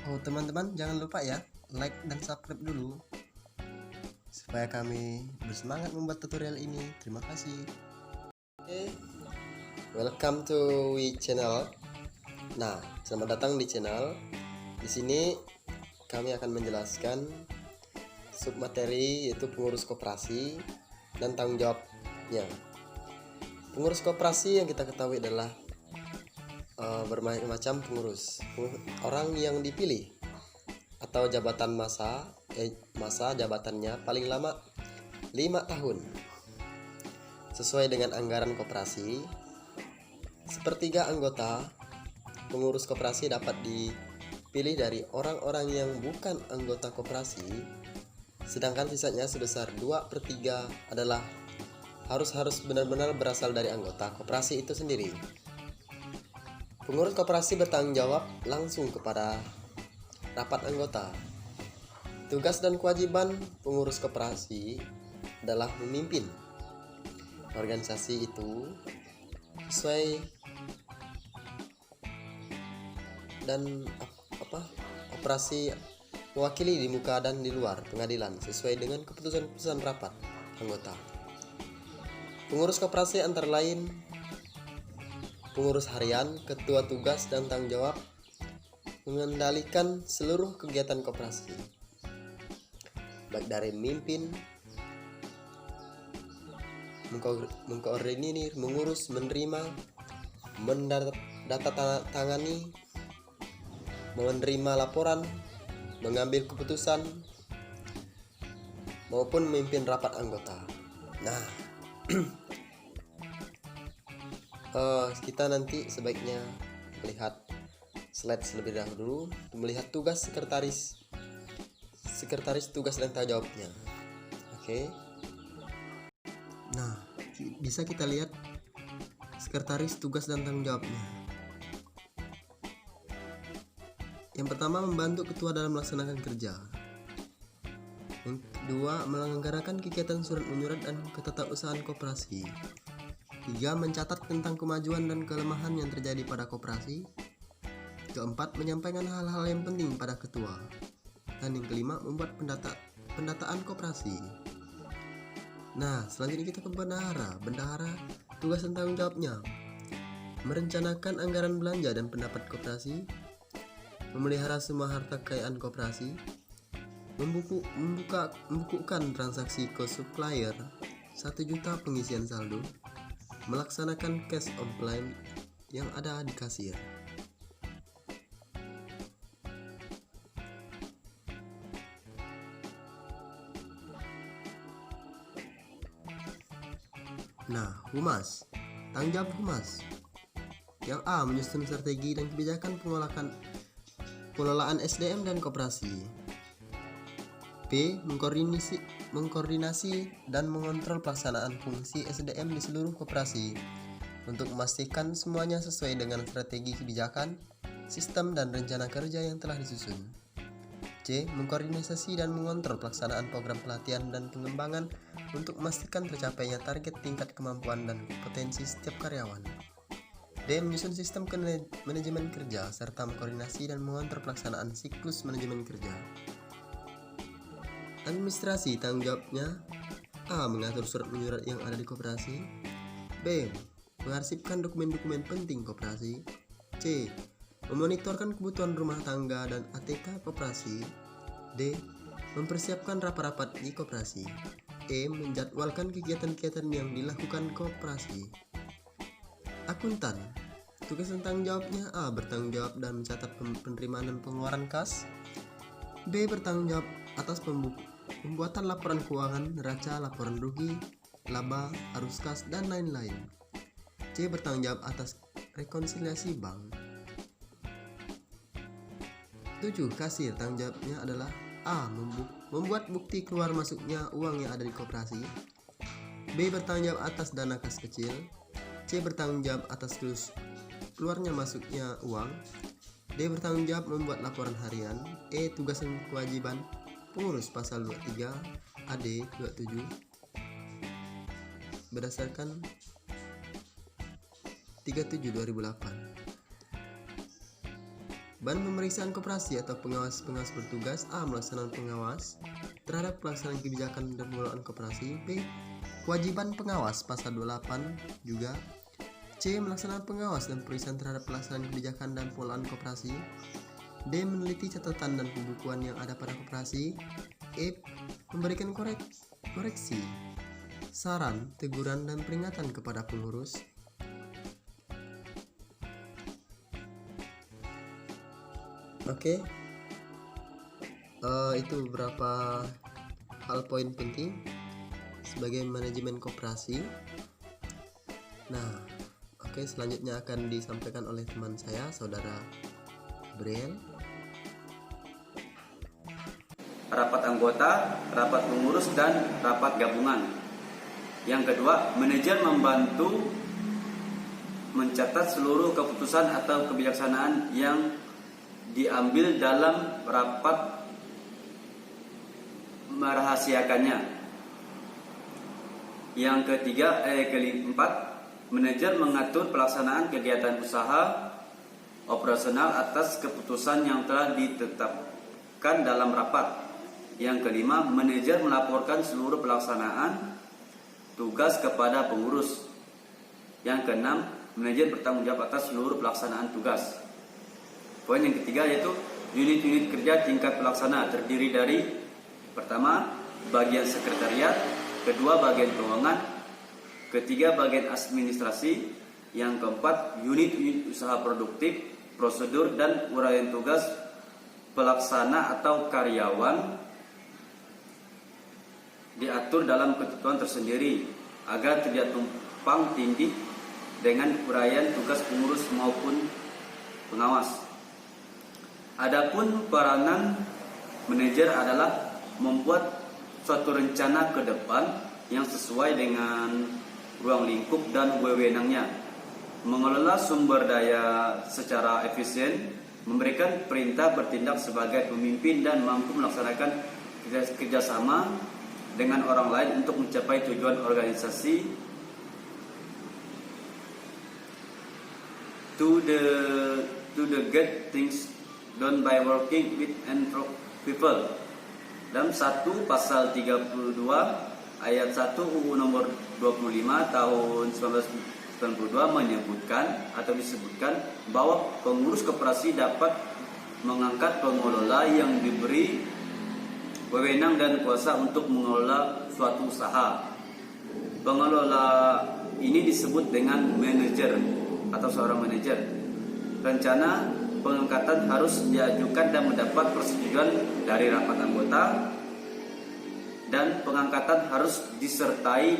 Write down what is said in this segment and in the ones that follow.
Oh teman-teman, jangan lupa ya like dan subscribe dulu supaya kami bersemangat membuat tutorial ini. Terima kasih. Oke, welcome to we channel. Nah, selamat datang di channel. Di sini kami akan menjelaskan submateri yaitu pengurus koperasi dan tanggung jawabnya. Pengurus koperasi yang kita ketahui adalah bermacam pengurus, orang yang dipilih atau jabatan masa jabatannya paling lama 5 tahun sesuai dengan anggaran koperasi. Sepertiga anggota pengurus koperasi dapat dipilih dari orang-orang yang bukan anggota koperasi, sedangkan sisanya sebesar 2/3 adalah harus benar-benar berasal dari anggota koperasi itu sendiri. Pengurus koperasi bertanggung jawab langsung kepada rapat anggota. Tugas dan kewajiban pengurus koperasi adalah memimpin organisasi itu sesuai dan operasi mewakili di muka dan di luar pengadilan sesuai dengan keputusan-keputusan rapat anggota. Pengurus koperasi antara lain pengurus harian, ketua tugas dan tanggung jawab mengendalikan seluruh kegiatan koperasi, baik dari memimpin, mengkoordinir, mengurus, menerima, mendatangani, menerima laporan, mengambil keputusan, maupun memimpin rapat anggota. Nah, kita nanti sebaiknya melihat slide terlebih dahulu, melihat tugas sekretaris tugas dan tanggung jawabnya. Oke. Nah, bisa kita lihat sekretaris tugas dan tanggung jawabnya. Yang pertama, membantu ketua dalam melaksanakan kerja. Yang kedua, menyelenggarakan kegiatan surat menyurat dan ketatausahaan koperasi. 3. Mencatat tentang kemajuan dan kelemahan yang terjadi pada koperasi. Keempat, menyampaikan hal-hal yang penting pada ketua. Dan yang kelima, membuat pendataan koperasi. Nah, selanjutnya kita ke bendahara. Bendahara, tugas dan tanggung jawabnya: merencanakan anggaran belanja dan pendapat koperasi, memelihara semua harta kekayaan koperasi, membukukan transaksi ke supplier 1 juta pengisian saldo, melaksanakan cash on plan yang ada di kasir. Nah, humas, tanggung jawab humas. Yang A, menyusun strategi dan kebijakan pengelolaan SDM dan koperasi. B, mengkoordinasi dan mengontrol pelaksanaan fungsi SDM di seluruh koperasi untuk memastikan semuanya sesuai dengan strategi kebijakan, sistem dan rencana kerja yang telah disusun. C, mengkoordinasi dan mengontrol pelaksanaan program pelatihan dan pengembangan untuk memastikan tercapainya target tingkat kemampuan dan potensi setiap karyawan. D, menyusun sistem manajemen kerja serta mengkoordinasi dan mengontrol pelaksanaan siklus manajemen kerja. Administrasi, tanggung jawabnya: A, mengatur surat menyurat yang ada di koperasi. B, mengarsipkan dokumen-dokumen penting koperasi. C, memonitorkan kebutuhan rumah tangga dan ATK koperasi. D, mempersiapkan rapat-rapat di koperasi. E, menjadwalkan kegiatan-kegiatan yang dilakukan koperasi. Akuntan, tugas dan tanggung jawabnya: A, bertanggung jawab dan mencatat penerimaan dan pengeluaran kas. B, bertanggung jawab atas pembuatan laporan keuangan, neraca, laporan rugi, laba, arus kas, dan lain-lain. C, bertanggung jawab atas rekonsiliasi bank. 7. Kasir, tanggung jawabnya adalah: A, membuat bukti keluar masuknya uang yang ada di koperasi. B, bertanggung jawab atas dana kas kecil. C, bertanggung jawab atas keluarnya masuknya uang. D, bertanggung jawab membuat laporan harian. E, tugas dan kewajiban pengurus pasal 23 AD 27 berdasarkan 37/2008. Bahan pemeriksaan koperasi atau pengawas-pengawas bertugas: A. Melaksanakan pengawas terhadap pelaksanaan kebijakan dan pengelolaan koperasi. B. Kewajiban pengawas pasal 28 juga. C. Melaksanakan pengawas dan pemeriksaan terhadap pelaksanaan kebijakan dan pengelolaan koperasi. D. Meneliti catatan dan pembukuan yang ada pada koperasi. E. Memberikan koreksi, saran, teguran, dan peringatan kepada pengurus. Oke, itu beberapa hal poin penting sebagai manajemen koperasi. Nah, oke, selanjutnya akan disampaikan oleh teman saya, saudara Brian. Rapat anggota, rapat pengurus, dan rapat gabungan. Yang kedua, manajer membantu mencatat seluruh keputusan atau kebijaksanaan yang diambil dalam rapat, merahasiakannya. Yang keempat, manajer mengatur pelaksanaan kegiatan usaha operasional atas keputusan yang telah ditetapkan dalam rapat. Yang kelima, manajer melaporkan seluruh pelaksanaan tugas kepada pengurus. Yang keenam, manajer bertanggung jawab atas seluruh pelaksanaan tugas. Poin yang ketiga yaitu unit-unit kerja tingkat pelaksana terdiri dari: pertama, bagian sekretariat; kedua, bagian keuangan; ketiga, bagian administrasi; yang keempat, unit-unit usaha produktif, prosedur dan uraian tugas pelaksana atau karyawan diatur dalam ketentuan tersendiri agar tidak tumpang tindih dengan uraian tugas pengurus maupun pengawas. Adapun peranan manajer adalah membuat suatu rencana ke depan yang sesuai dengan ruang lingkup dan wewenangnya, mengelola sumber daya secara efisien, memberikan perintah, bertindak sebagai pemimpin, dan mampu melaksanakan kerjasama dengan orang lain untuk mencapai tujuan organisasi. To the get things done by working with and for people. Dalam 1 pasal 32 ayat 1 UU nomor 25 tahun 1992 menyebutkan atau disebutkan bahwa pengurus koperasi dapat mengangkat pengelola yang diberi wewenang dan kuasa untuk mengelola suatu usaha. Pengelola ini disebut dengan manajer atau seorang manajer. Rencana pengangkatan harus diajukan dan mendapat persetujuan dari rapat anggota, dan pengangkatan harus disertai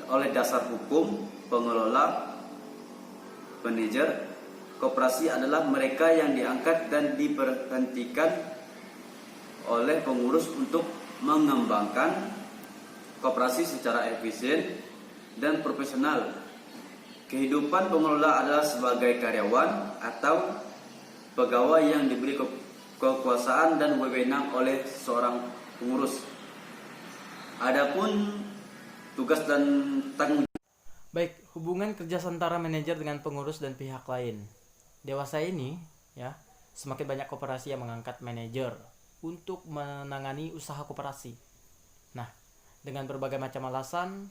oleh dasar hukum. Pengelola, manajer koperasi adalah mereka yang diangkat dan diberhentikan oleh pengurus untuk mengembangkan koperasi secara efisien dan profesional. Kehidupan pengelola adalah sebagai karyawan atau pegawai yang diberi kekuasaan dan wewenang oleh seorang pengurus. Adapun tugas dan tanggung jawab. Baik, hubungan kerja antara manajer dengan pengurus dan pihak lain. Dewasa ini, ya, semakin banyak koperasi yang mengangkat manajer untuk menangani usaha koperasi. Nah, dengan berbagai macam alasan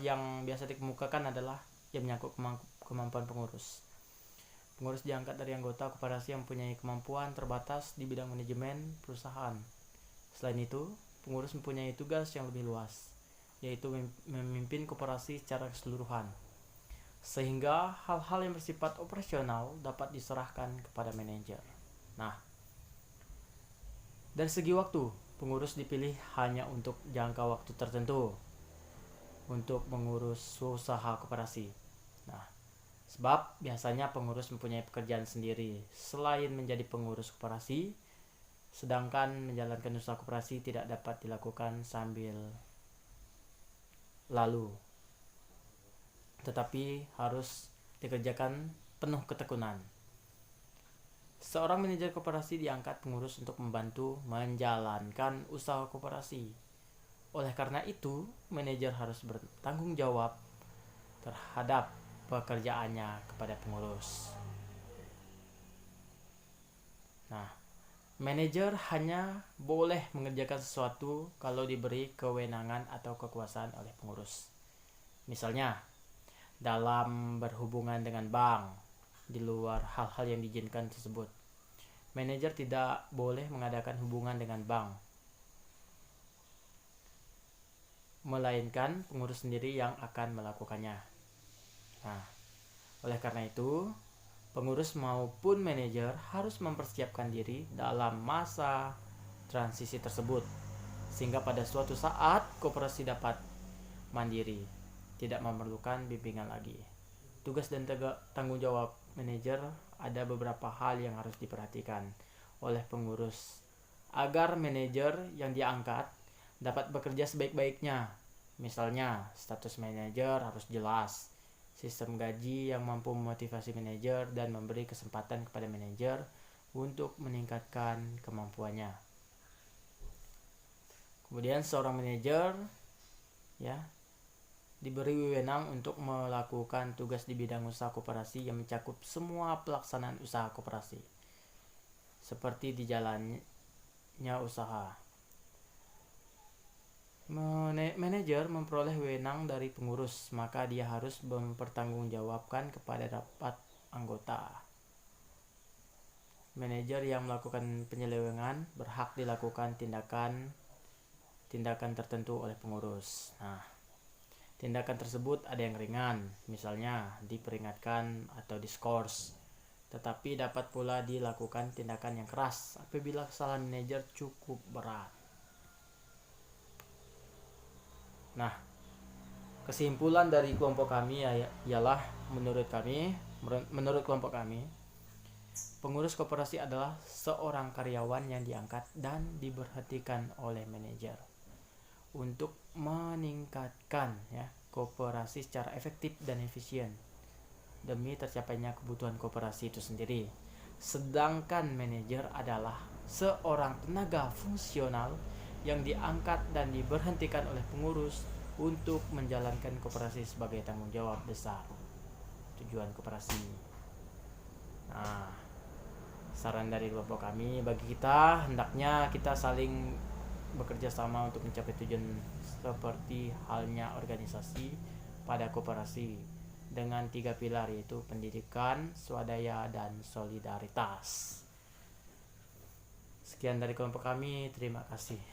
yang biasa dikemukakan adalah yang menyangkut kemampuan pengurus. Pengurus diangkat dari anggota koperasi yang mempunyai kemampuan terbatas di bidang manajemen perusahaan. Selain itu, pengurus mempunyai tugas yang lebih luas, yaitu memimpin koperasi secara keseluruhan, sehingga hal-hal yang bersifat operasional dapat diserahkan kepada manajer. Nah, dari segi waktu, pengurus dipilih hanya untuk jangka waktu tertentu untuk mengurus usaha koperasi. Nah, sebab biasanya pengurus mempunyai pekerjaan sendiri selain menjadi pengurus koperasi, sedangkan menjalankan usaha koperasi tidak dapat dilakukan sambil lalu, tetapi harus dikerjakan penuh ketekunan. Seorang manajer koperasi diangkat pengurus untuk membantu menjalankan usaha koperasi. Oleh karena itu, manajer harus bertanggung jawab terhadap pekerjaannya kepada pengurus. Nah, manajer hanya boleh mengerjakan sesuatu kalau diberi kewenangan atau kekuasaan oleh pengurus. Misalnya, dalam berhubungan dengan bank, di luar hal-hal yang diizinkan tersebut, manajer tidak boleh mengadakan hubungan dengan bank, melainkan pengurus sendiri yang akan melakukannya. Nah, oleh karena itu, pengurus maupun manajer harus mempersiapkan diri dalam masa transisi tersebut, sehingga pada suatu saat koperasi dapat mandiri, tidak memerlukan bimbingan lagi. Tugas dan tanggung jawab manajer ada beberapa hal yang harus diperhatikan oleh pengurus agar manajer yang diangkat dapat bekerja sebaik-baiknya. Misalnya, status manajer harus jelas, sistem gaji yang mampu memotivasi manajer dan memberi kesempatan kepada manajer untuk meningkatkan kemampuannya. Kemudian seorang manajer diberi wewenang untuk melakukan tugas di bidang usaha koperasi yang mencakup semua pelaksanaan usaha koperasi, seperti di jalannya usaha. Manajer memperoleh wewenang dari pengurus, maka dia harus mempertanggungjawabkan kepada rapat anggota. Manajer yang melakukan penyelewengan berhak dilakukan tindakan tertentu oleh pengurus. Nah, tindakan tersebut ada yang ringan, misalnya diperingatkan atau diskors. Tetapi dapat pula dilakukan tindakan yang keras apabila kesalahan manajer cukup berat. Nah, kesimpulan dari kelompok kami ialah menurut kelompok kami, pengurus koperasi adalah seorang karyawan yang diangkat dan diberhentikan oleh manajer untuk meningkatkan koperasi secara efektif dan efisien demi tercapainya kebutuhan koperasi itu sendiri. Sedangkan manajer adalah seorang tenaga fungsional yang diangkat dan diberhentikan oleh pengurus untuk menjalankan koperasi sebagai tanggung jawab besar tujuan koperasi. Nah, saran dari kelompok kami, bagi kita hendaknya kita saling bekerja sama untuk mencapai tujuan seperti halnya organisasi pada koperasi dengan 3 pilar, yaitu pendidikan, swadaya, dan solidaritas. Sekian dari kelompok kami, terima kasih.